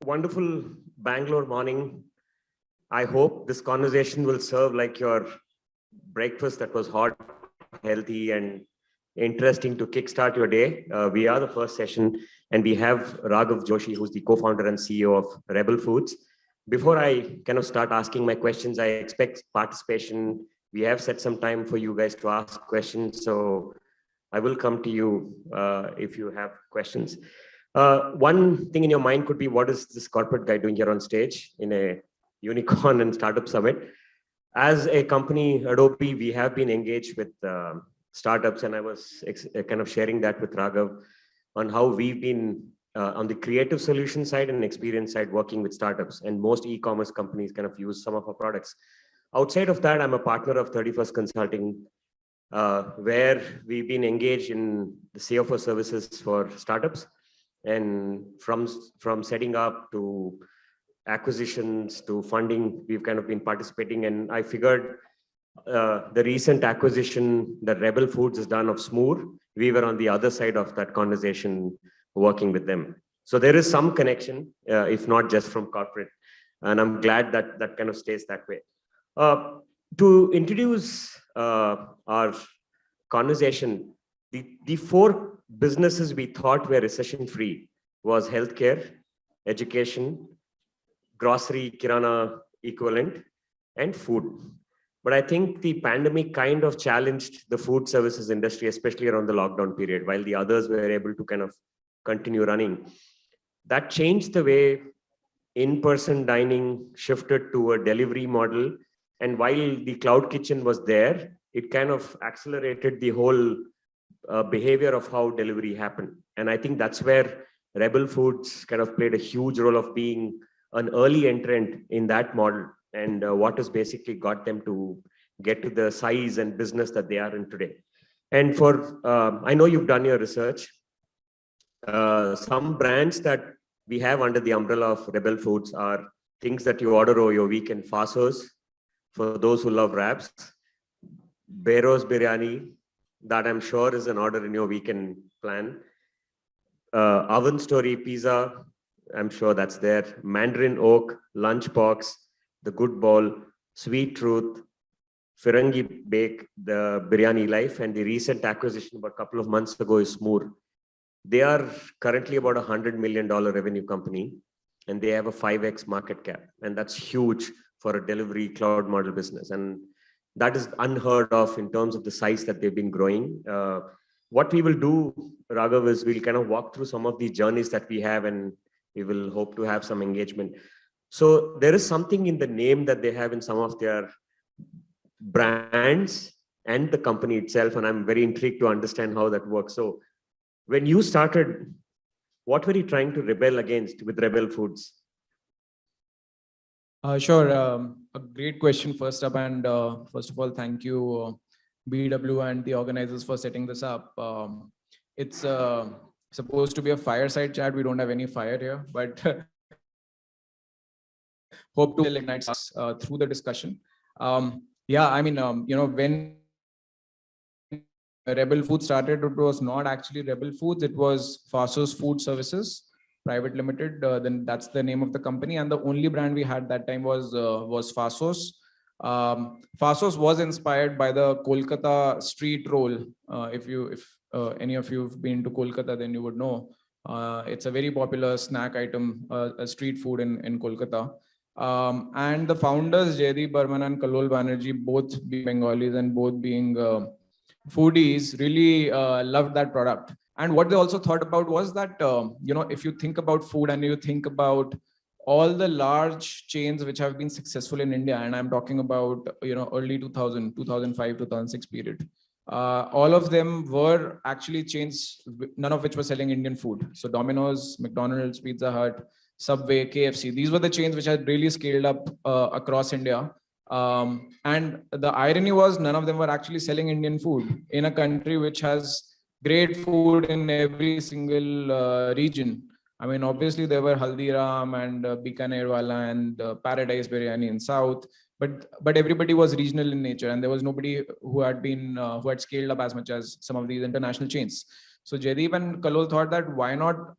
Wonderful Bangalore morning. I hope this conversation will serve like your breakfast that was hot, healthy, and interesting to kickstart your day. We are the first session, and we have Raghav Joshi, who's the co-founder and CEO of Rebel Foods. Before I kind of start asking my questions, I expect participation. We have set some time for you guys to ask questions, so I will come to you if you have questions. One thing in your mind could be, what is this corporate guy doing here on stage in a unicorn and startup summit? As a company, Adobe, we have been engaged with startups, and I was kind of sharing that with Raghav on how we've been on the creative solution side and experience side working with startups, and most e-commerce companies kind of use some of our products. Outside of that, I'm a partner of 31st Consulting, where we've been engaged in the CFO services for startups, and from setting up to acquisitions to funding, we've kind of been participating. And I figured the recent acquisition that Rebel Foods has done of Smoor, we were on the other side of that conversation working with them. So there is some connection, if not just from corporate, and I'm glad that that kind of stays that way. To introduce our conversation, the four businesses we thought were recession-free was healthcare, education, grocery, kirana equivalent, and food. But I think the pandemic kind of challenged the food services industry, especially around the lockdown period, while the others were able to kind of continue running. That changed the way in-person dining shifted to a delivery model. And while the cloud kitchen was there, it kind of accelerated the whole behavior of how delivery happened. And I think that's where Rebel Foods kind of played a huge role of being an early entrant in that model, and what has basically got them to get to the size and business that they are in today. And for, I know you've done your research. Some brands that we have under the umbrella of Rebel Foods are things that you order over your weekend: Fasos, for those who love wraps; Bero's Biryani, that I'm sure is an order in your weekend plan; Oven Story Pizza, I'm sure that's there; Mandarin Oak, Lunchbox, The Good Bowl, Sweet Truth, Firangi Bake, the Biryani Life, and the recent acquisition about a couple of months ago is Smoor. They are currently about $100 million revenue company, and they have a 5x market cap, and that's huge for a delivery cloud model business. And that is unheard of in terms of the size that they've been growing. What we will do, Raghav, is we'll kind of walk through some of the journeys that we have, and we will hope to have some engagement. So there is something in the name that they have in some of their brands and the company itself, and I'm very intrigued to understand how that works. So when you started, what were you trying to rebel against with Rebel Foods? Sure. A great question first up. And first of all, thank you, BW and the organizers, for setting this up. It's supposed to be a fireside chat. We don't have any fire here, but hope to ignite us through the discussion. Yeah, I mean, when Rebel Foods started, it was not actually Rebel Foods. It was Fasos Food Services Private Limited. Then that's the name of the company, and the only brand we had that time was Fasos. Fasos was inspired by the Kolkata street roll. If any of you have been to Kolkata, then you would know it's a very popular snack item, a street food in Kolkata. And the founders, Jaideep Burman and Kallol Banerjee, both being Bengalis and both being foodies, really loved that product. And what they also thought about was that, if you think about food and you think about all the large chains which have been successful in India, and I'm talking about, early 2000, 2005, 2006 period, all of them were actually chains, none of which were selling Indian food. So Domino's, McDonald's, Pizza Hut, Subway, KFC, these were the chains which had really scaled up across India. And the irony was none of them were actually selling Indian food in a country which has great food in every single region. I mean, obviously there were Haldiram and Bikaner Wala and Paradise Biryani in South, but everybody was regional in nature, and there was nobody who had scaled up as much as some of these international chains. So Jaideep and Kalol thought that why not,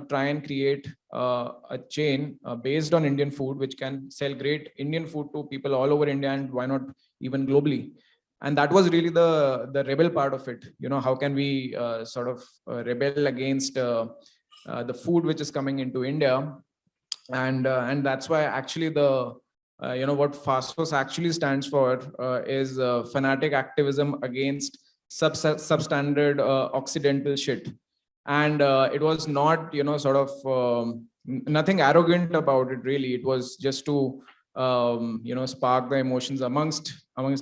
try and create a chain based on Indian food, which can sell great Indian food to people all over India, and why not even globally. And that was really the rebel part of it. How can we rebel against the food which is coming into India, and that's why actually what FASOS actually stands for is fanatic activism against substandard Occidental shit. And it was not nothing arrogant about it really. It was just to spark the emotions amongst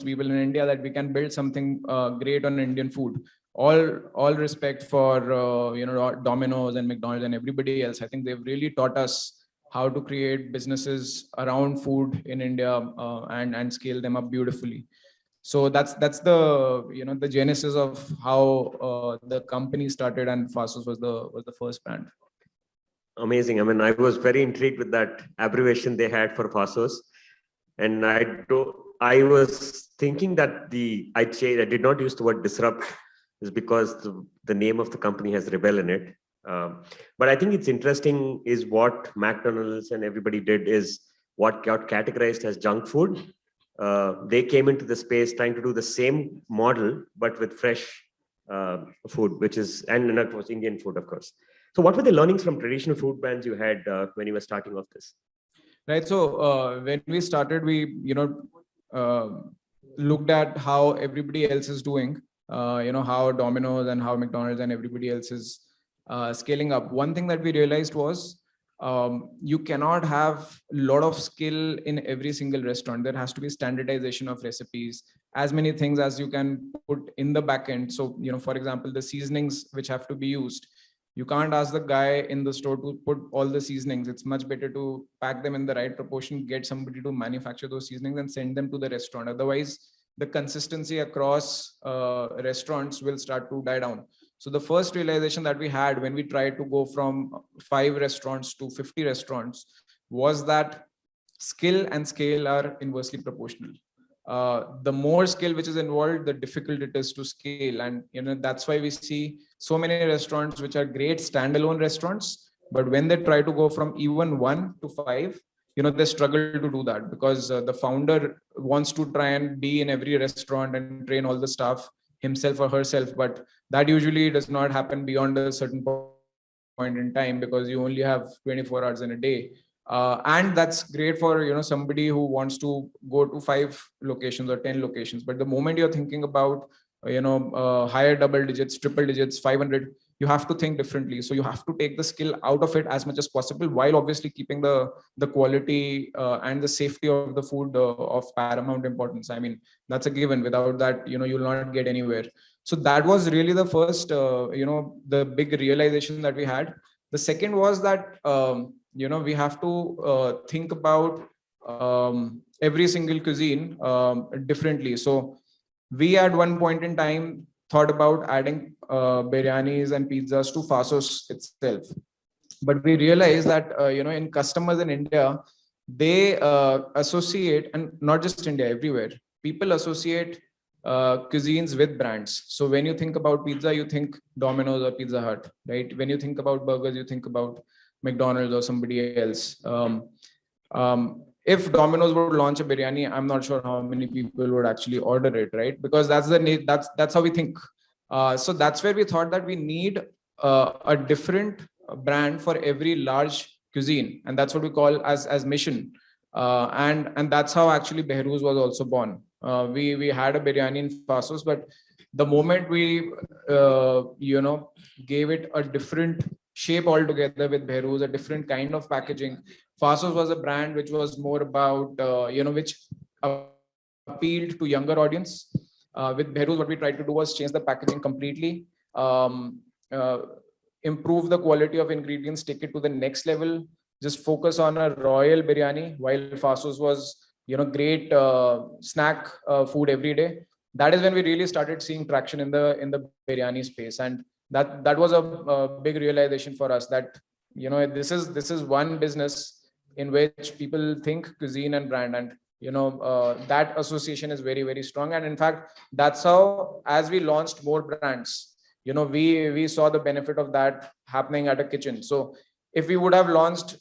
people in India that we can build something great on Indian food. All respect for Domino's and McDonald's and everybody else. I think they've really taught us how to create businesses around food in India and scale them up beautifully. So that's the the genesis of how the company started, and FASOS was the first brand. Amazing. I mean, I was very intrigued with that abbreviation they had for FASOS, and I was thinking that I did not use the word disrupt, is because the name of the company has rebel in it. But I think it's interesting is what McDonald's and everybody did is what got categorized as junk food. They came into the space trying to do the same model, but with fresh food, which is, and of course, Indian food, of course. So what were the learnings from traditional food brands you had when you were starting off this? Right. So when we started, we, looked at how everybody else is doing, how Domino's and how McDonald's and everybody else is scaling up. One thing that we realized was you cannot have a lot of skill in every single restaurant. There has to be standardization of recipes, as many things as you can put in the back end. So, for example, the seasonings which have to be used. You can't ask the guy in the store to put all the seasonings. It's much better to pack them in the right proportion, get somebody to manufacture those seasonings and send them to the restaurant. Otherwise, the consistency across restaurants will start to die down. So the first realization that we had when we tried to go from 5 restaurants to 50 restaurants was that skill and scale are inversely proportional. The more skill which is involved, the difficult it is to scale. And that's why we see so many restaurants which are great standalone restaurants, but when they try to go from even 1 to 5, they struggle to do that because the founder wants to try and be in every restaurant and train all the staff himself or herself, but that usually does not happen beyond a certain point in time because you only have 24 hours in a day. And that's great for somebody who wants to go to 5 locations or 10 locations. But the moment you're thinking about higher double digits, triple digits, 500, you have to think differently. So you have to take the skill out of it as much as possible, while obviously keeping the quality and the safety of the food of paramount importance. I mean, that's a given. Without that, you'll not get anywhere. So that was really the first, the big realization that we had. The second was that we have to think about every single cuisine differently. So we at one point in time thought about adding biryanis and pizzas to FASOS itself, but we realized that in customers in India, they associate, and not just India, everywhere, people associate cuisines with brands. So when you think about pizza, you think Domino's or Pizza Hut, right? When you think about burgers, you think about McDonald's or somebody else. If Domino's would launch a biryani, I'm not sure how many people would actually order it, right? Because that's how we think. So that's where we thought that we need a different brand for every large cuisine, and that's what we call as mission. And that's how actually Behrouz was also born. We had a biryani in FASOS, but the moment we gave it a different shape altogether with Behrouz, a different kind of packaging. FASOS was a brand which was more about, which appealed to younger audience. With Behrouz, what we tried to do was change the packaging completely, improve the quality of ingredients, take it to the next level, just focus on a royal biryani, while FASOS was, great snack food every day. That is when we really started seeing traction in the biryani space. And that was a big realization for us that this is one business in which people think cuisine and brand, and that association is very, very strong. And in fact, that's how, as we launched more brands, we saw the benefit of that happening at a kitchen. So if we would have launched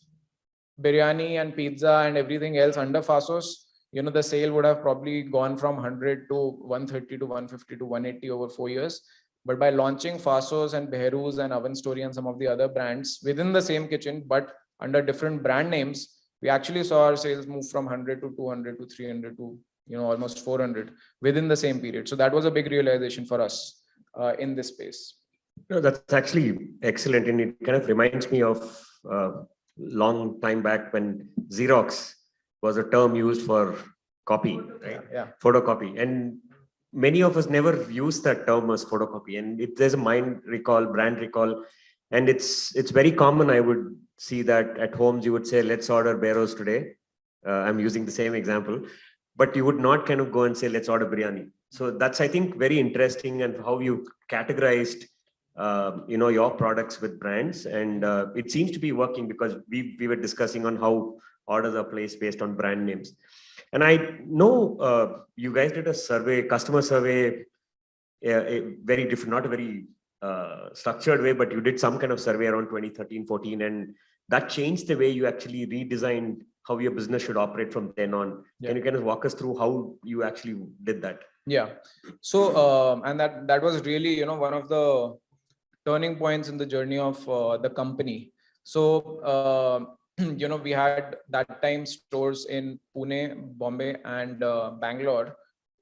biryani and pizza and everything else under Fasos, the sale would have probably gone from 100 to 130 to 150 to 180 over 4 years. But by launching Fasos and Behroo's and Oven Story and some of the other brands within the same kitchen, but under different brand names, we actually saw our sales move from 100 to 200 to 300 to almost 400 within the same period. So that was a big realization for us in this space. No, that's actually excellent, and it kind of reminds me of long time back when Xerox was a term used for copy, right? Yeah. Photocopy, and many of us never use that term as photocopy. And if there's a mind recall, brand recall, and it's very common. I would see that at homes you would say, let's order Beros today. I'm using the same example, but you would not kind of go and say, let's order biryani. So that's, I think, very interesting, and how you categorized your products with brands, and it seems to be working, because we were discussing on how orders are placed based on brand names. And I know you guys did a survey, customer survey, a very different, not a very structured way, but you did some kind of survey around 2013, 14, and that changed the way you actually redesigned how your business should operate from then on. Yeah. Can you kind of walk us through how you actually did that? Yeah. So, and that was really, one of the turning points in the journey of the company. So, we had that time stores in Pune, Bombay, and Bangalore.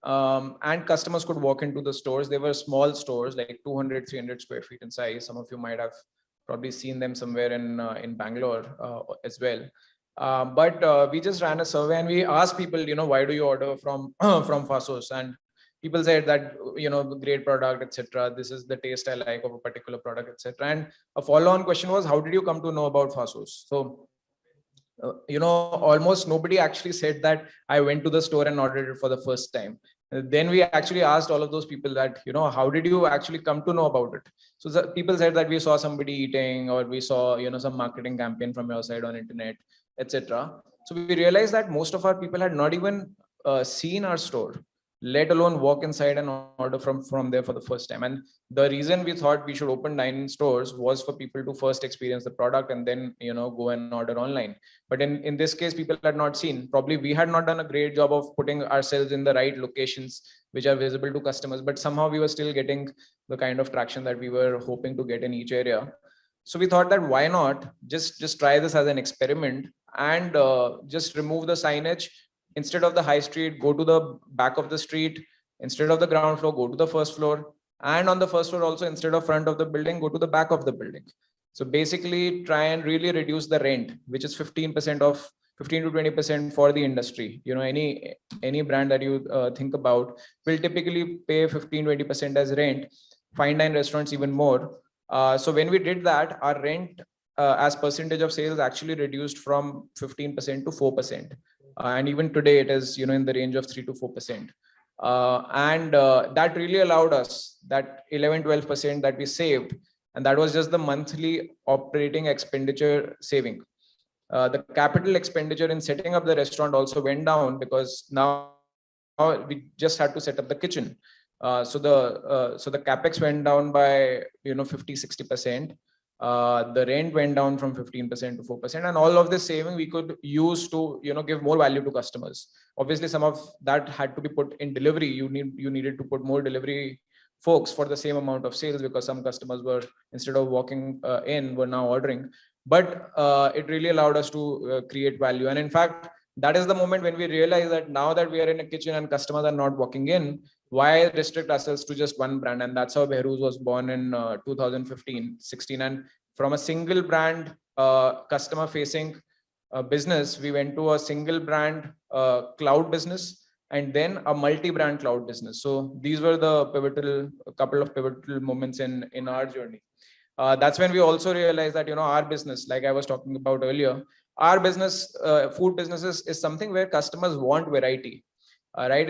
And customers could walk into the stores. They were small stores, like 200, 300 square feet in size. Some of you might have probably seen them somewhere in Bangalore as well. But we just ran a survey and we asked people, why do you order from Fasos? And people said that, great product, etc. This is the taste I like of a particular product, etc. And a follow-on question was, how did you come to know about Fasos? So, almost nobody actually said that I went to the store and ordered it for the first time. Then we actually asked all of those people that, how did you actually come to know about it? So people said that we saw somebody eating, or we saw, some marketing campaign from your side on internet, etc. So we realized that most of our people had not even seen our store, let alone walk inside and order from there for the first time. And the reason we thought we should open 9 stores was for people to first experience the product and then, go and order online. But in this case, people had not seen. Probably we had not done a great job of putting ourselves in the right locations, which are visible to customers, but somehow we were still getting the kind of traction that we were hoping to get in each area. So we thought that why not just try this as an experiment and just remove the signage. Instead of the high street, go to the back of the street. Instead of the ground floor, go to the first floor. And on the first floor also, instead of front of the building, go to the back of the building. So basically try and really reduce the rent, which is 15% of 15 to 20% for the industry. Any brand that you think about will typically pay 15, 20% as rent. Fine dine restaurants even more. So when we did that, our rent as percentage of sales actually reduced from 15% to 4%. And even today it is, in the range of 3 to 4%. And that really allowed us that 11, 12% that we saved. And that was just the monthly operating expenditure saving. The capital expenditure in setting up the restaurant also went down, because now we just had to set up the kitchen. So the capex went down by 50, 60%. The rent went down from 15% to 4%, and all of this saving we could use to give more value to customers. Obviously, some of that had to be put in delivery. You needed to put more delivery folks for the same amount of sales, because some customers were, instead of walking in, were now ordering. But it really allowed us to create value. And in fact, that is the moment when we realize that now that we are in a kitchen and customers are not walking in, why restrict ourselves to just one brand? And that's how Behroo's was born in 2015-16. And from a single brand customer facing business, we went to a single brand cloud business, and then a multi-brand cloud business. So these were the couple of pivotal moments in our journey. That's when we also realized that, our business, like I was talking about earlier, our business, food businesses, is something where customers want variety, right?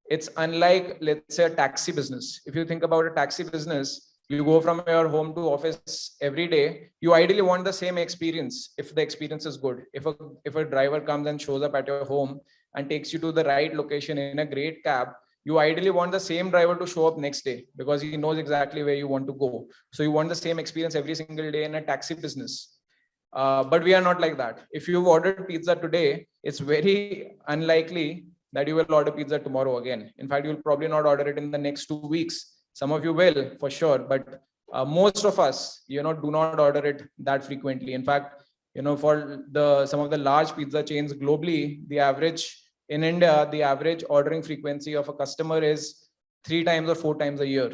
It's unlike, let's say, a taxi business. If you think about a taxi business, you go from your home to office every day. You ideally want the same experience if the experience is good. If a driver comes and shows up at your home and takes you to the right location in a great cab, you ideally want the same driver to show up next day because he knows exactly where you want to go. So you want the same experience every single day in a taxi business. But we are not like that. If you've ordered pizza today, it's very unlikely that you will order pizza tomorrow again. In fact, you'll probably not order it in the next 2 weeks. Some of you will, for sure, but most of us, do not order it that frequently. In fact, for some of the large pizza chains globally, the average in India, the average ordering frequency of a customer is 3 times or 4 times a year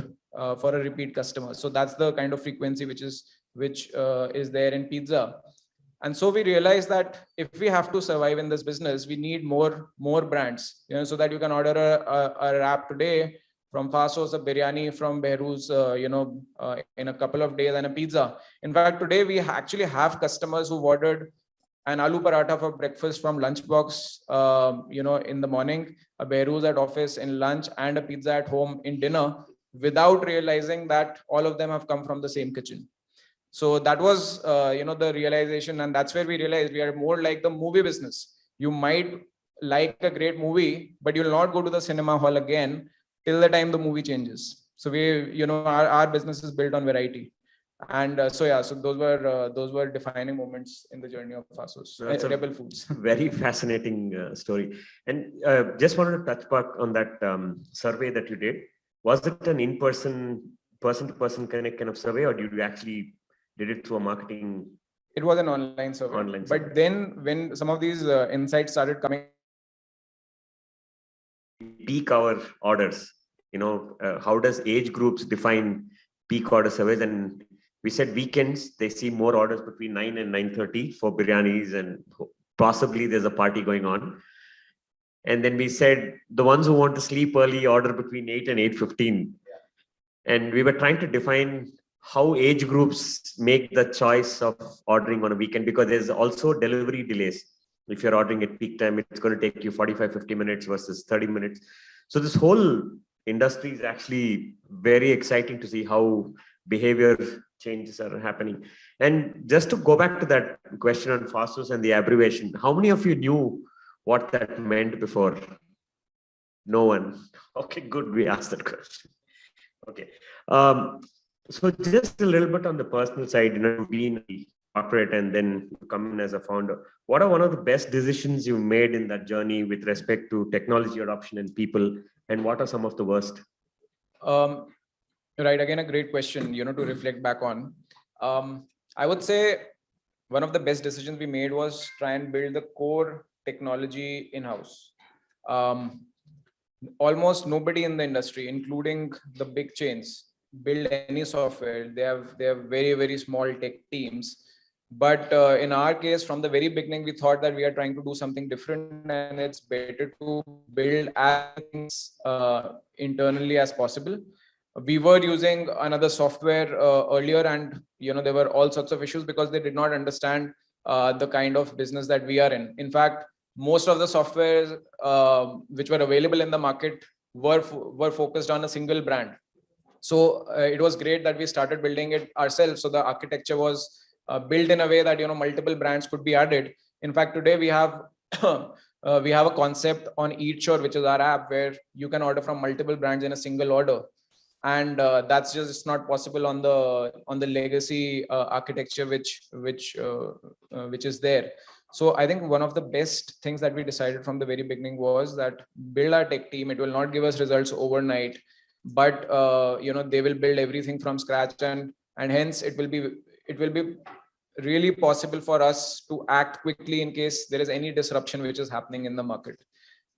for a repeat customer. So that's the kind of frequency which is there in pizza. And so we realized that if we have to survive in this business, we need more brands, so that you can order a wrap today from Fasos, a biryani from Behrouz, in a couple of days, and a pizza. In fact, today we actually have customers who've ordered an aloo paratha for breakfast from lunchbox, in the morning, a Behrouz at office in lunch, and a pizza at home in dinner, without realizing that all of them have come from the same kitchen. So that was, the realization, and that's where we realized we are more like the movie business. You might like a great movie, but you'll not go to the cinema hall again till the time the movie changes. So we, our business is built on variety. And so those were defining moments in the journey of Fasos. So that's Rebel Foods. Very fascinating story. And just wanted to touch back on that survey that you did. Was it an in-person, person-to-person connect kind of survey, or did you actually did it through a marketing? It was an online survey. But then when some of these insights started coming, peak hour orders, how does age groups define peak order surveys? And we said weekends, they see more orders between 9 and 9:30 for biryanis, and possibly there's a party going on. And then we said the ones who want to sleep early order between 8 and 8:15. Yeah. And we were trying to define how age groups make the choice of ordering on a weekend, because there's also delivery delays. If you're ordering at peak time, it's going to take you 45-50 minutes versus 30 minutes. So this whole industry is actually very exciting to see how behavior changes are happening. And just to go back to that question on Fasos and the abbreviation, how many of you knew what that meant before? No one. Okay, good. We asked that question. Okay. So just a little bit on the personal side, being a corporate and then come in as a founder, what are one of the best decisions you made in that journey with respect to technology adoption and people, and what are some of the worst? Right, again, a great question, to reflect back on. I would say one of the best decisions we made was try and build the core technology in-house. Almost nobody in the industry, including the big chains, build any software. They have very, very small tech teams. But in our case, from the very beginning, we thought that we are trying to do something different, and it's better to build as things internally as possible. We were using another software earlier, and there were all sorts of issues because they did not understand the kind of business that we are in. In fact, most of the softwares which were available in the market were focused on a single brand. So it was great that we started building it ourselves. So the architecture was built in a way that multiple brands could be added. In fact, today we have a concept on Eat Sure, which is our app, where you can order from multiple brands in a single order, and that's just not possible on the legacy architecture which is there. So I think one of the best things that we decided from the very beginning was that build our tech team. It will not give us results overnight, but they will build everything from scratch, and hence it will be really possible for us to act quickly in case there is any disruption which is happening in the market.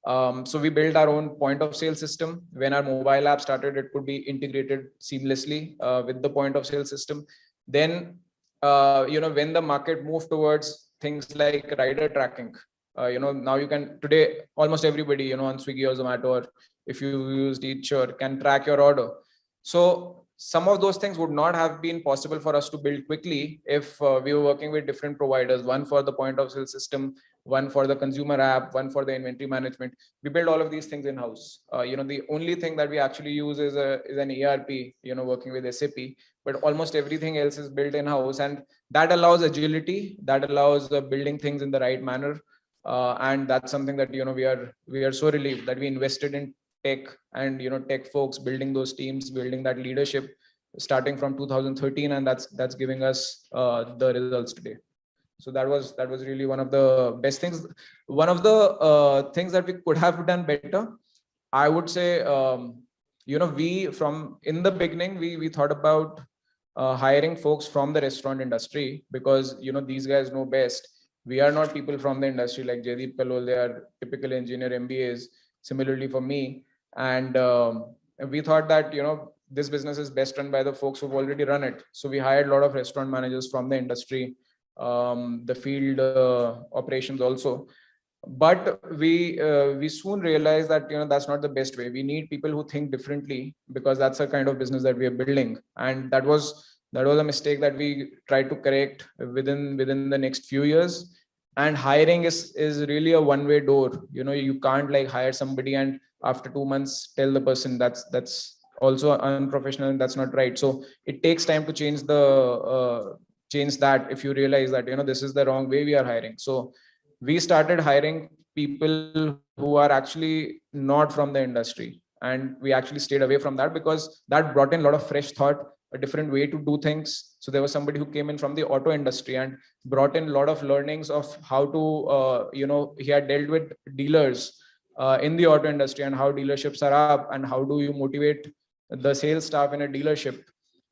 So we built our own point of sale system. When our mobile app started, it could be integrated seamlessly with the point of sale system. Then when the market moved towards things like rider tracking, now you can, today almost everybody on Swiggy or Zomato, or if you use Eat Sure, can track your order. So some of those things would not have been possible for us to build quickly if we were working with different providers, one for the point of sale system, one for the consumer app, one for the inventory management. We build all of these things in-house. The only thing that we actually use is an ERP, working with SAP, but almost everything else is built in-house, and that allows agility, that allows building things in the right manner. And that's something that we are so relieved that we invested in tech and tech folks, building those teams, building that leadership starting from 2013, and that's giving us the results today. So that was really one of the best things. One of the things that we could have done better, I would say, we from in the beginning, we thought about hiring folks from the restaurant industry, because these guys know best. We are not people from the industry like Jaideep Kalol. They are typical engineer MBAs. Similarly for me, and we thought that this business is best run by the folks who've already run it. So we hired a lot of restaurant managers from the industry, the field operations also. But we soon realized that that's not the best way. We need people who think differently, because that's the kind of business that we are building. And that was a mistake that we tried to correct within the next few years. And hiring is really a one-way door. You can't like hire somebody and after 2 months tell the person. That's also unprofessional, and that's not right. So it takes time to change that. If you realize that this is the wrong way we are hiring, so we started hiring people who are actually not from the industry, and we actually stayed away from that, because that brought in a lot of fresh thought, a different way to do things. So there was somebody who came in from the auto industry and brought in a lot of learnings of how to he had dealt with dealers in the auto industry, and how dealerships are up, and how do you motivate the sales staff in a dealership.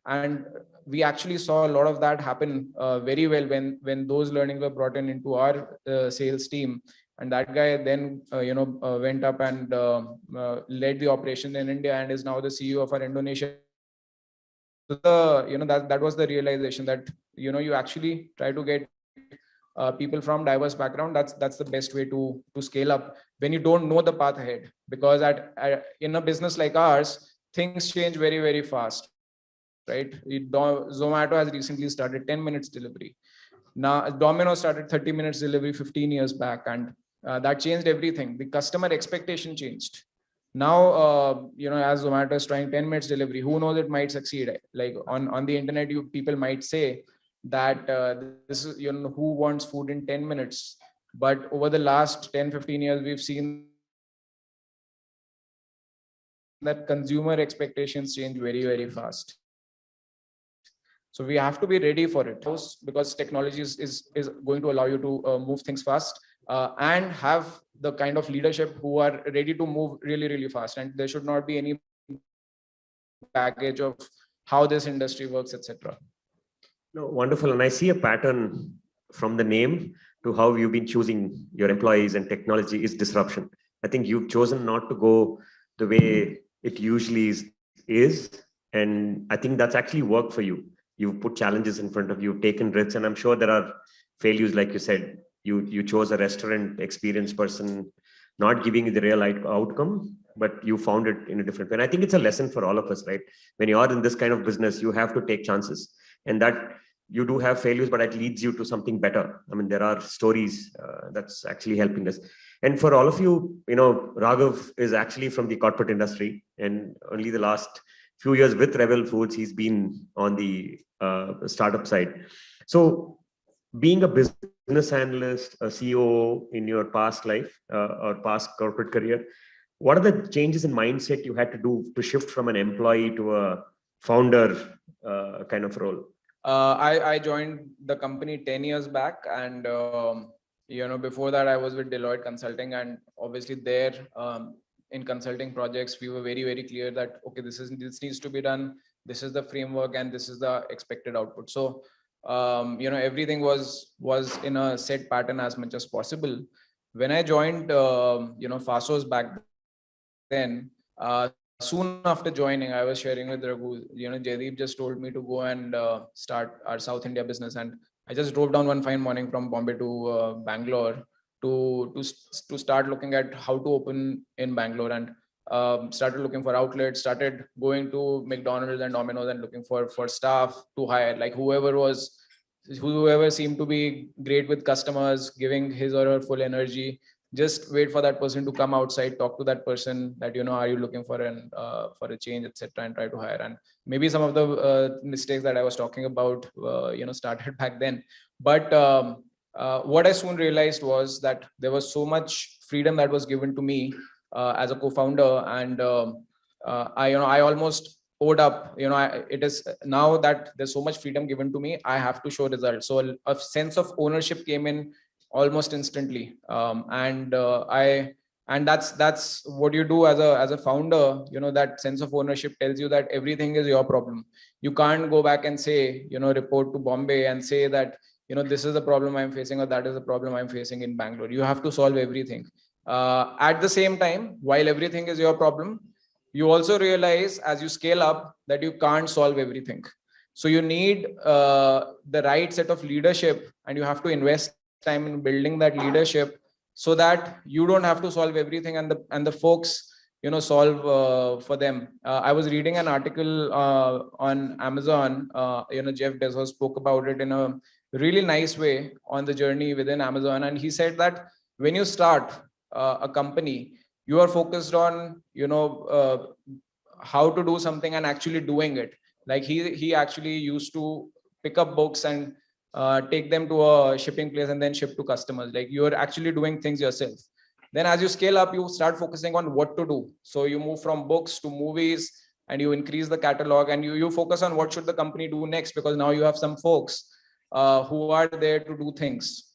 And we actually saw a lot of that happen very well when those learnings were brought in into our sales team. And that guy then went up and led the operation in India, and is now the CEO of our Indonesia. That was the realization that you actually try to get people from diverse background. That's the best way to scale up when you don't know the path ahead, because in a business like ours, things change very, very fast, right? Zomato has recently started 10 minutes delivery. Now Domino's started 30 minutes delivery 15 years back, and that changed everything. The customer expectation changed. Now as Zomato is trying 10 minutes delivery, who knows, it might succeed. Like on the internet, people might say that this is who wants food in 10 minutes. But over the last 10-15 years, we've seen that consumer expectations change very, very fast. So we have to be ready for it, because technology is going to allow you to move things fast, and have the kind of leadership who are ready to move really, really fast. And there should not be any baggage of how this industry works, etc. No, wonderful. And I see a pattern from the name to how you've been choosing your employees and technology is disruption. I think you've chosen not to go the way it usually is. And I think that's actually worked for you. You've put challenges in front of you, taken risks, and I'm sure there are failures, like you said. You chose a restaurant experienced person, not giving you the real outcome, but you found it in a different way. And I think it's a lesson for all of us, right? When you are in this kind of business, you have to take chances, and that you do have failures, but it leads you to something better. I mean, there are stories that's actually helping us. And for all of you, Raghav is actually from the corporate industry, and only the last few years with Rebel Foods, he's been on the startup side. So being a business analyst, a CEO in your past life or past corporate career, what are the changes in mindset you had to do to shift from an employee to a founder kind of role? I joined the company 10 years back, and before that I was with Deloitte Consulting, and obviously there in consulting projects we were very, very clear that okay, this needs to be done, this is the framework, and this is the expected output. So everything was in a set pattern as much as possible. When I joined Fasos back then, soon after joining, I was sharing with Raghu, Jaideep just told me to go and start our South India business. And I just drove down one fine morning from Bombay to Bangalore to start looking at how to open in Bangalore, and started looking for outlets, started going to McDonald's and Domino's and looking for staff to hire, like whoever seemed to be great with customers, giving his or her full energy. Just wait for that person to come outside, talk to that person that, are you looking for a change, etc., and try to hire. And maybe some of the mistakes that I was talking about, started back then. But what I soon realized was that there was so much freedom that was given to me as a co-founder, and I almost owed up. It is now that there's so much freedom given to me, I have to show results. So a sense of ownership came in almost instantly, and that's what you do as a founder. That sense of ownership tells you that everything is your problem. You can't go back and say, report to Bombay and say that, this is the problem I'm facing, or that is the problem I'm facing in Bangalore. You have to solve everything. At the same time, while everything is your problem, you also realize as you scale up that you can't solve everything. So you need the right set of leadership, and you have to invest time in building that leadership so that you don't have to solve everything, and the folks solve for them. I was reading an article on Amazon. Jeff Bezos spoke about it in a really nice way on the journey within Amazon, and he said that when you start a company, you are focused on how to do something and actually doing it. Like he actually used to pick up books and take them to a shipping place and then ship to customers. Like you're actually doing things yourself. Then as you scale up, you start focusing on what to do. So you move from books to movies, and you increase the catalog, and you focus on what should the company do next, because now you have some folks who are there to do things.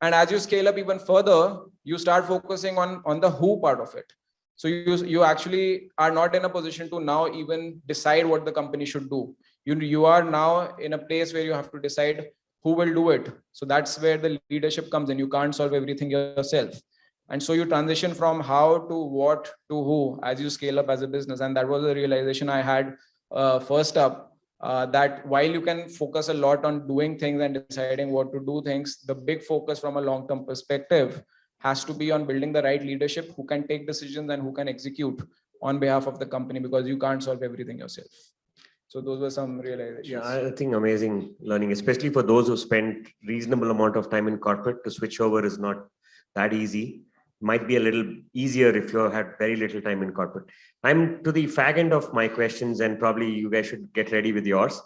And as you scale up even further, you start focusing on the who part of it. So you actually are not in a position to now even decide what the company should do. You are now in a place where you have to decide who will do it. So that's where the leadership comes in. You can't solve everything yourself. And so you transition from how to what to who as you scale up as a business. And that was a realization I had first up. That while you can focus a lot on doing things and deciding what to do things, the big focus from a long-term perspective has to be on building the right leadership who can take decisions and who can execute on behalf of the company, because you can't solve everything yourself. So those were some realizations. Yeah, I think amazing learning, especially for those who spent reasonable amount of time in corporate. To switch over is not that easy. Might be a little easier if you had very little time in corporate. I'm to the fag end of my questions, and probably you guys should get ready with yours.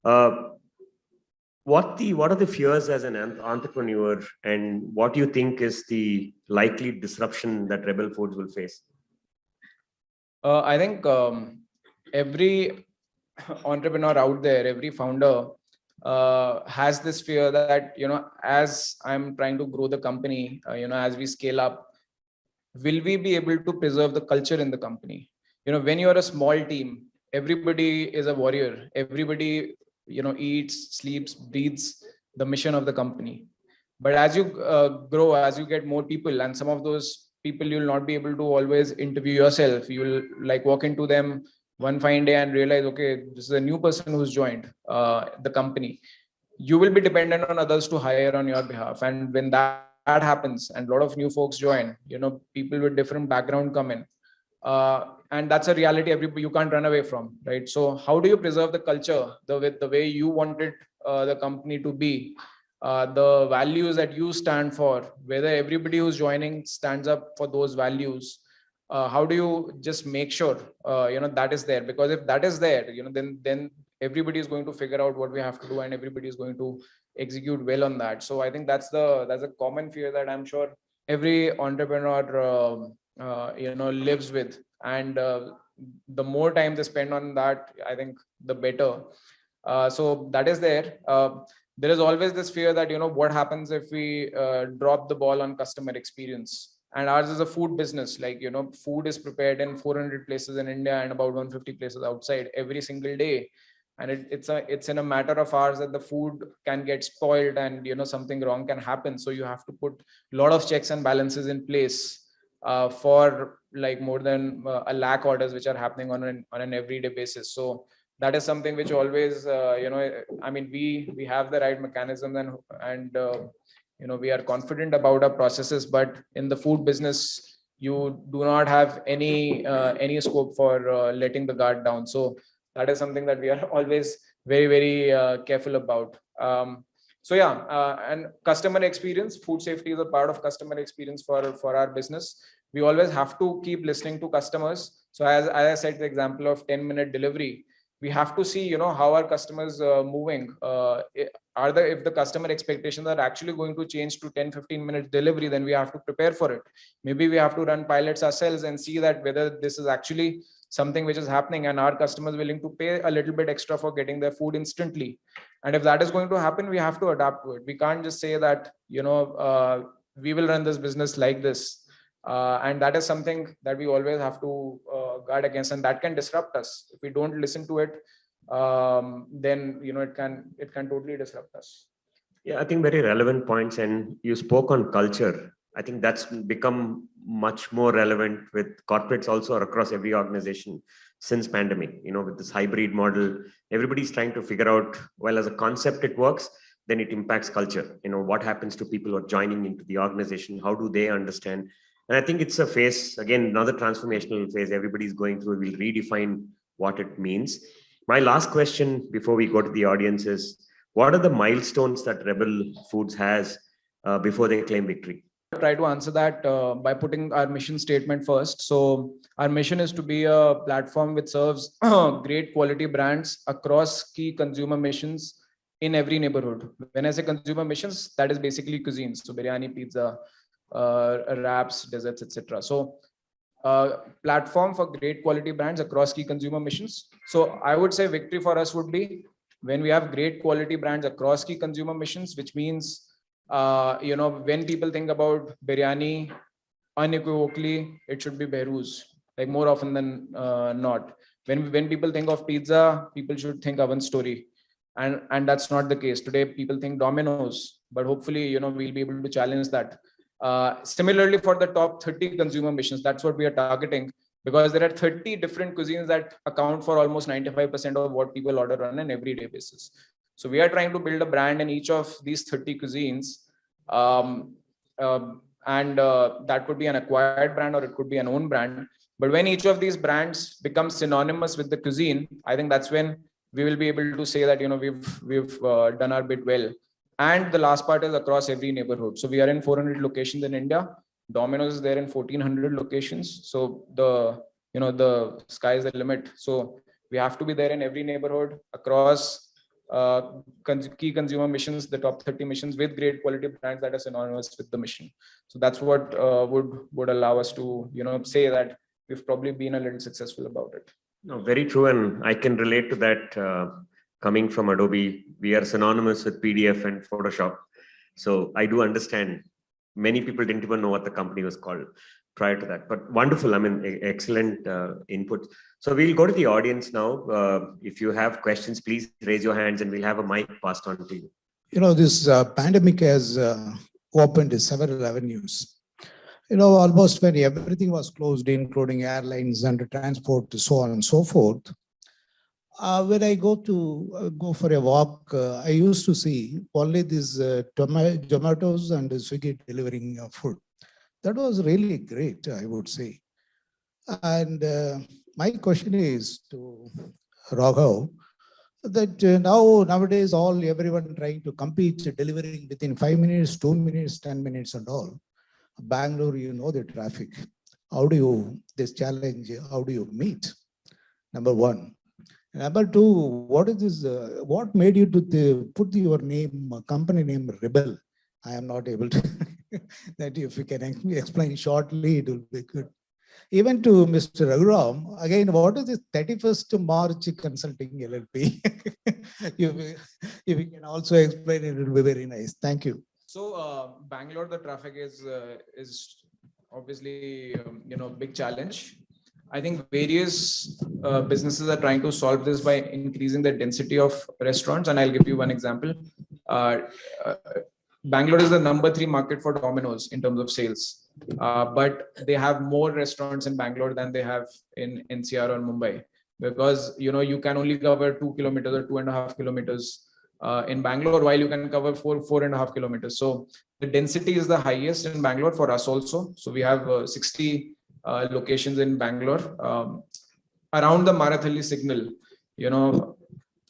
What are the fears as an entrepreneur, and what do you think is the likely disruption that Rebel Foods will face? I think every entrepreneur out there, every founder has this fear that, as I'm trying to grow the company, as we scale up, will we be able to preserve the culture in the company? When you're a small team, everybody is a warrior. Everybody, eats, sleeps, breathes the mission of the company. But as you grow, as you get more people, and some of those people you'll not be able to always interview yourself. You'll like walk into them one fine day and realize, okay, this is a new person who's joined the company. You will be dependent on others to hire on your behalf. And when that happens and a lot of new folks join, people with different background come in. And that's a reality you can't run away from, right? So how do you preserve the culture, the way you wanted the company to be, the values that you stand for, whether everybody who's joining stands up for those values? How do you just make sure that is there? Because if that is there, then everybody is going to figure out what we have to do, and everybody is going to execute well on that. So I think that's a common fear that I'm sure every entrepreneur lives with. And the more time they spend on that, I think the better. So that is there. There is always this fear that, what happens if we drop the ball on customer experience? And ours is a food business. Like, food is prepared in 400 places in India and about 150 places outside every single day. And it's in a matter of hours that the food can get spoiled, and something wrong can happen. So you have to put a lot of checks and balances in place for like more than 1 lakh orders which are happening on an everyday basis. So that is something which always we have the right mechanism, and we are confident about our processes. But in the food business, you do not have any scope for letting the guard down. So that is something that we are always very, very careful about. And customer experience, food safety is a part of customer experience for our business. We always have to keep listening to customers. So as I said, the example of 10-minute delivery, we have to see, how our customers moving. If the customer expectations are actually going to change to 10-15 minute delivery, then we have to prepare for it. Maybe we have to run pilots ourselves and see that whether this is actually something which is happening and our customers willing to pay a little bit extra for getting their food instantly. And if that is going to happen, we have to adapt to it. We can't just say that, we will run this business like this. And that is something that we always have to guard against, and that can disrupt us. If we don't listen to it, then it can totally disrupt us. Yeah, I think very relevant points. And you spoke on culture. I think that's become much more relevant with corporates also across every organization since pandemic. With this hybrid model, everybody's trying to figure out, well, as a concept it works, then it impacts culture. What happens to people who are joining into the organization? How do they understand? And I think it's a phase, again, another transformational phase everybody's going through. We'll redefine what it means. My last question before we go to the audience is, what are the milestones that Rebel Foods has before they claim victory? I'll try to answer that by putting our mission statement first. So our mission is to be a platform which serves great quality brands across key consumer missions in every neighborhood. When I say consumer missions, that is basically cuisines. So biryani, pizza, wraps, desserts, etc. So platform for great quality brands across key consumer missions. So I would say victory for us would be when we have great quality brands across key consumer missions, which means when people think about biryani, unequivocally it should be Behrouz, like more often than not. When people think of pizza, people should think Oven Story, and that's not the case today. People think Domino's, but hopefully we'll be able to challenge that. Similarly, for the top 30 consumer missions, that's what we are targeting, because there are 30 different cuisines that account for almost 95% of what people order on an everyday basis. So we are trying to build a brand in each of these 30 cuisines, and that could be an acquired brand or it could be an own brand. But when each of these brands becomes synonymous with the cuisine, I think that's when we will be able to say that we've done our bit well. And the last part is across every neighborhood. So we are in 400 locations in India. Domino's is there in 1400 locations. So the sky is the limit. So we have to be there in every neighborhood across key consumer missions, the top 30 missions, with great quality brands that are synonymous with the mission. So that's what would allow us to say that we've probably been a little successful about it. No, very true, and I can relate to that. Coming from Adobe, we are synonymous with PDF and Photoshop. So I do understand many people didn't even know what the company was called prior to that. But wonderful, I mean, excellent input. So we'll go to the audience now. If you have questions, please raise your hands and we'll have a mic passed on to you. This pandemic has opened several avenues. Almost when everything was closed, including airlines and transport, so on and so forth. When I go for a walk, I used to see only these tomatoes and Swiggy delivering food. That was really great, I would say. And my question is to Raghav, that nowadays everyone trying to compete, delivering within 5 minutes, 2 minutes, 10 minutes and all. Bangalore, the traffic. This challenge, how do you meet? Number one. Number two, what is this? What made you to put your name, company name, Rebel? I am not able to. That if you can explain shortly, it will be good. Even to Mr. Raghuram, again, what is this 31st March Consulting LLP? If you can also explain it, will be very nice. Thank you. So Bangalore, the traffic is obviously big challenge. I think various businesses are trying to solve this by increasing the density of restaurants, and I'll give you one example. Bangalore is the number 3 market for Domino's in terms of sales, but they have more restaurants in Bangalore than they have in NCR or Mumbai, because you can only cover 2 kilometers or 2.5 kilometers in Bangalore, while you can cover 4.5 kilometers. So the density is the highest in Bangalore for us also. So we have 60 locations in Bangalore. Around the Marathalli signal,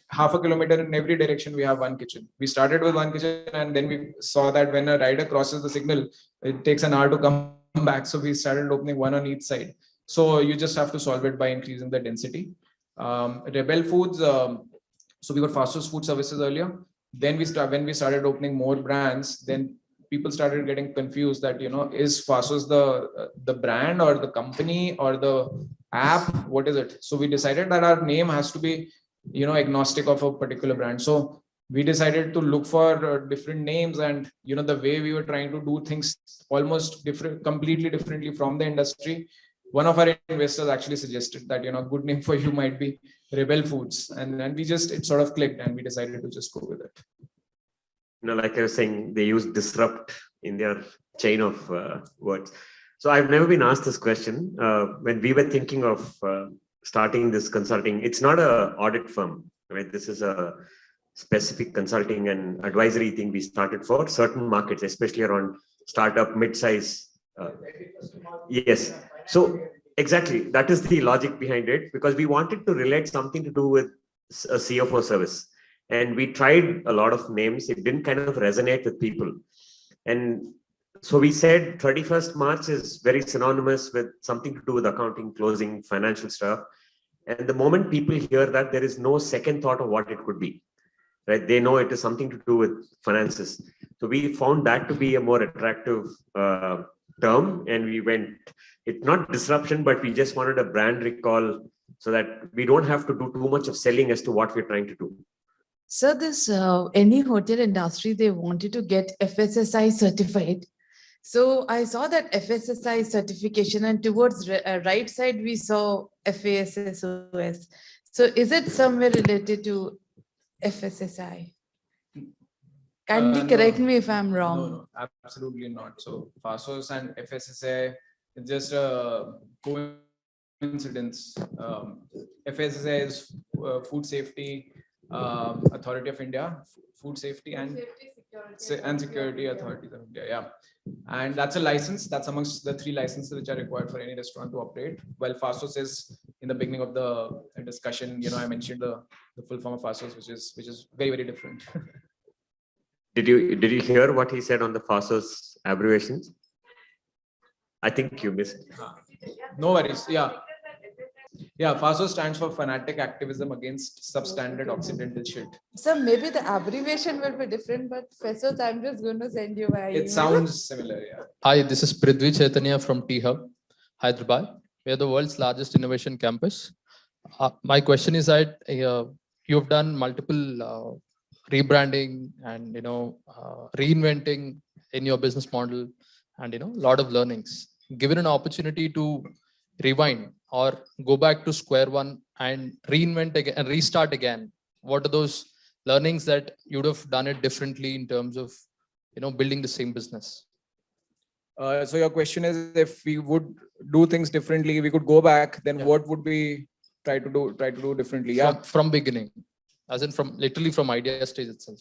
half a kilometer in every direction, we have one kitchen. We started with one kitchen, and then we saw that when a rider crosses the signal, it takes an hour to come back. So we started opening one on each side. So you just have to solve it by increasing the density. Rebel Foods. So we got Fastest Food Services earlier. Then when we started opening more brands, then people started getting confused that, is Fastest the brand or the company or the app? What is it? So we decided that our name has to be, agnostic of a particular brand. So we decided to look for different names, and the way we were trying to do things almost completely differently from the industry. One of our investors actually suggested that, good name for you might be Rebel Foods, and then it sort of clicked, and we decided to just go with it. Like I was saying, they use disrupt in their chain of words. So I've never been asked this question. When we were thinking of starting this consulting, it's not an audit firm, right? This is a specific consulting and advisory thing we started for certain markets, especially around startup, mid-size. Yes. So exactly, that is the logic behind it, because we wanted to relate something to do with a CFO service. And we tried a lot of names. It didn't kind of resonate with people. And so we said 31st March is very synonymous with something to do with accounting, closing, financial stuff. And the moment people hear that, there is no second thought of what it could be, right? They know it is something to do with finances. So we found that to be a more attractive term. And we went, it's not disruption, but we just wanted a brand recall so that we don't have to do too much of selling as to what we're trying to do. So this any hotel industry, they wanted to get FSSI certified. So I saw that FSSI certification, and towards right side we saw FASSOS. So is it somewhere related to FSSI? Kindly correct me if I'm wrong. No, absolutely not. So FASOS and FSSAI is just a coincidence. FSSAI is Food Safety Authority of India, Food Safety and Security Authority of India. Yeah, and that's a license. That's amongst the 3 licenses which are required for any restaurant to operate. Well, FASOS is in the beginning of the discussion. I mentioned the full form of FASOS, which is very, very different. Did you hear what he said on the FASOS abbreviations? I think you missed. No worries. Yeah. FASO stands for Fanatic Activism Against Substandard Occidental Shit. So maybe the abbreviation will be different, but FSOS, I'm just going to send you via email. It sounds similar, yeah. Hi, this is Prithvi Chaitanya from T-Hub, Hyderabad. We are the world's largest innovation campus. My question is that you've done multiple rebranding and reinventing in your business model, and a lot of learnings. Given an opportunity to rewind or go back to square one and reinvent again and restart again, what are those learnings that you would have done it differently in terms of building the same business? So your question is, if we would do things differently, we could go back, then what would we try to do differently? Yeah, from beginning, as in literally from idea stage itself.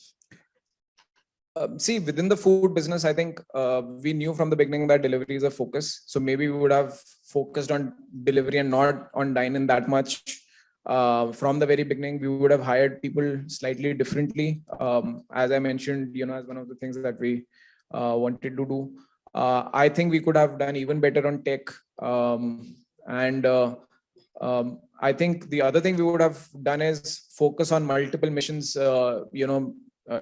See, within the food business, I think we knew from the beginning that delivery is a focus. So maybe we would have focused on delivery and not on dine-in that much. From the very beginning, we would have hired people slightly differently. As I mentioned, as one of the things that we wanted to do. I think we could have done even better on tech. I think the other thing we would have done is focus on multiple missions,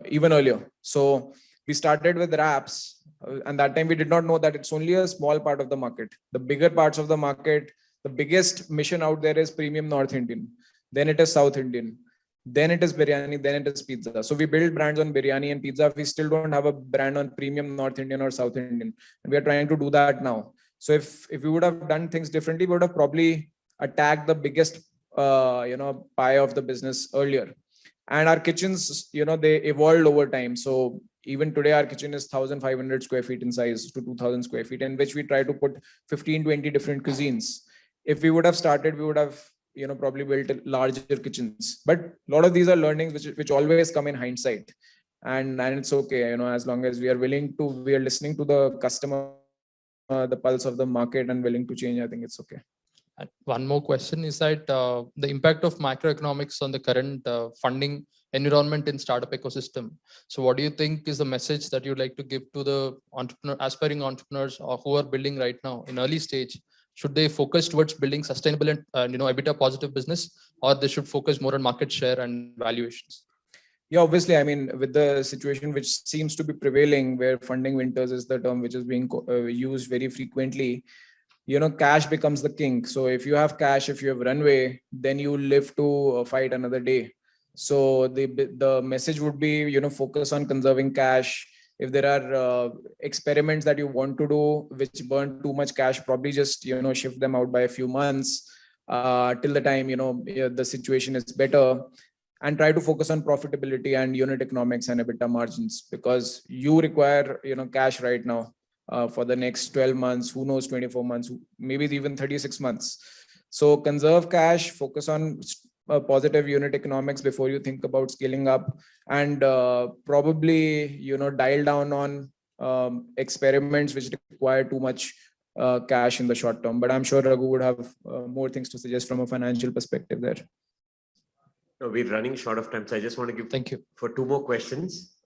even earlier. So we started with wraps, and that time we did not know that it's only a small part of the market. The bigger parts of the market, the biggest mission out there is premium North Indian. Then it is South Indian. Then it is biryani. Then it is pizza. So we build brands on biryani and pizza. We still don't have a brand on premium North Indian or South Indian. And we are trying to do that now. So if we would have done things differently, we would have probably attacked the biggest pie of the business earlier. And our kitchens, they evolved over time. So even today, our kitchen is 1,500 square feet in size to 2,000 square feet, in which we try to put 15, 20 different cuisines. If we would have started, we would have, probably built larger kitchens. But a lot of these are learnings which always come in hindsight. And it's okay, as long as we are listening to the customer, the pulse of the market, and willing to change, I think it's okay. And one more question is that the impact of macroeconomics on the current funding environment in startup ecosystem. So what do you think is the message that you'd like to give to the aspiring entrepreneurs or who are building right now in early stage Should they focus towards building sustainable and EBITDA positive business, or they should focus more on market share and valuations? Yeah, obviously, I mean, with the situation which seems to be prevailing, where funding winters is the term which is being used very frequently, cash becomes the king. So if you have cash, if you have runway, then you live to fight another day. So the message would be, focus on conserving cash. If there are experiments that you want to do which burn too much cash, probably just shift them out by a few months till the time the situation is better, and try to focus on profitability and unit economics and EBITDA margins, because you require cash right now for the next 12 months, who knows, 24 months, maybe even 36 months. So conserve cash, focus on positive unit economics before you think about scaling up, and probably dial down on experiments which require too much cash in the short term. But I'm sure Raghu would have more things to suggest from a financial perspective there. No, we're running short of time, so I just want to give Thank you for 2 more questions.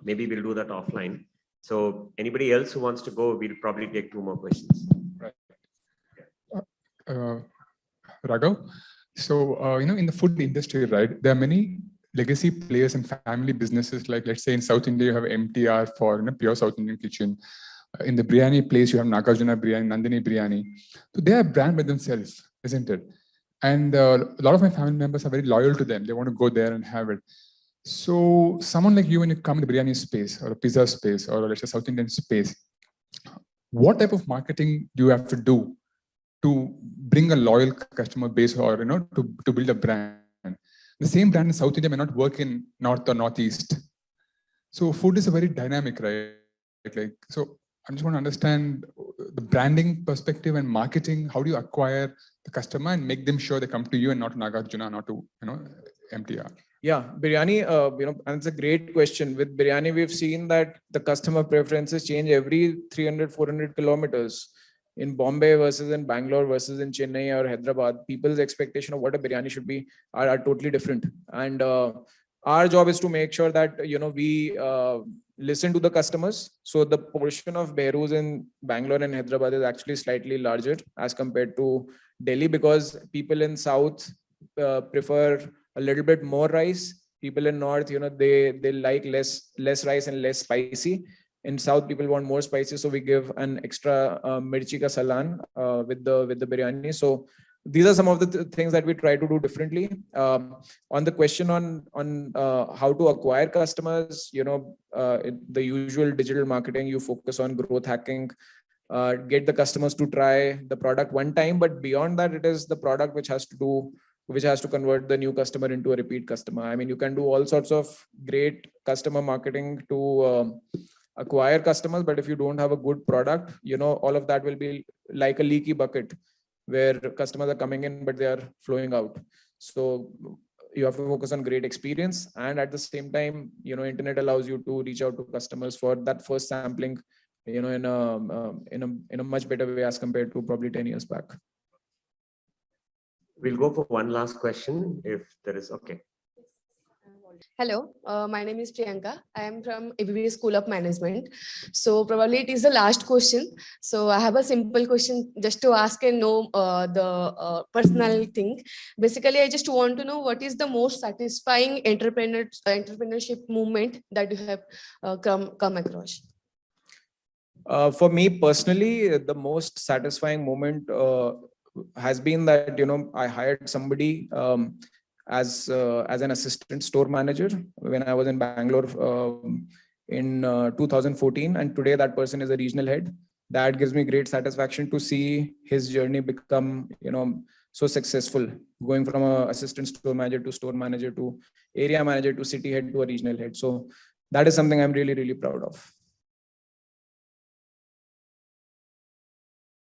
Maybe we'll do that offline. So anybody else who wants to go, we'll probably take 2 more questions. Right. Raghav, so in the food industry, right, there are many legacy players and family businesses. Like, let's say in South India, you have MTR for pure South Indian kitchen. In the biryani place, you have Nagarjuna Biryani, Nandini Biryani. So they are a brand by themselves, isn't it? And a lot of my family members are very loyal to them. They want to go there and have it. So someone like you, when you come in the biryani space or a pizza space or let's say South Indian space, what type of marketing do you have to do to bring a loyal customer base, or to build a brand? The same brand in South India may not work in North or Northeast. So food is a very dynamic, right? Like, so I just want to understand the branding perspective and marketing. How do you acquire the customer and make them sure they come to you and not to Nagarjuna, not to MTR? Yeah, biryani, and it's a great question. With biryani, we've seen that the customer preferences change every 300, 400 kilometers. In Bombay versus in Bangalore versus in Chennai or Hyderabad, people's expectation of what a biryani should be are totally different. And our job is to make sure that, we listen to the customers. So the portion of Behrus in Bangalore and Hyderabad is actually slightly larger as compared to Delhi, because people in South prefer a little bit more rice. People in North, they like less rice and less spicy. In South, people want more spicy, so we give an extra mirchi ka salan with the biryani. So these are some of the things that we try to do differently. On the question on how to acquire customers, the usual digital marketing, you focus on growth hacking, get the customers to try the product one time, but beyond that, it is the product which has to convert the new customer into a repeat customer. I mean, you can do all sorts of great customer marketing to acquire customers, but if you don't have a good product, all of that will be like a leaky bucket where customers are coming in but they are flowing out. So you have to focus on great experience, and at the same time, internet allows you to reach out to customers for that first sampling, in a much better way as compared to probably 10 years back. We'll go for one last question if there is. Okay. Hello, my name is Priyanka. I am from ABB School of Management. So probably it is the last question. So I have a simple question just to ask and know the personal thing. Basically, I just want to know what is the most satisfying entrepreneurship movement that you have come across? For me personally, the most satisfying moment has been that I hired somebody as an assistant store manager when I was in Bangalore in 2014, and today that person is a regional head. That gives me great satisfaction to see his journey become so successful, going from an assistant store manager to area manager to city head to a regional head. So that is something I'm really, really proud of.